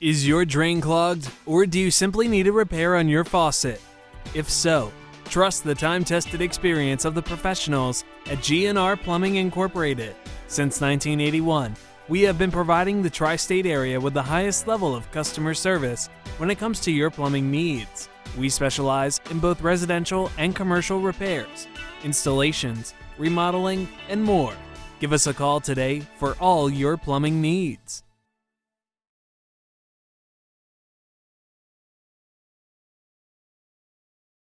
Is your drain clogged, or do you simply need a repair on your faucet? If so, trust the time-tested experience of the professionals at G&R Plumbing Incorporated. Since 1981, we have been providing the tri-state area with the highest level of customer service when it comes to your plumbing needs. We specialize in both residential and commercial repairs, installations, remodeling, and more. Give us a call today for all your plumbing needs.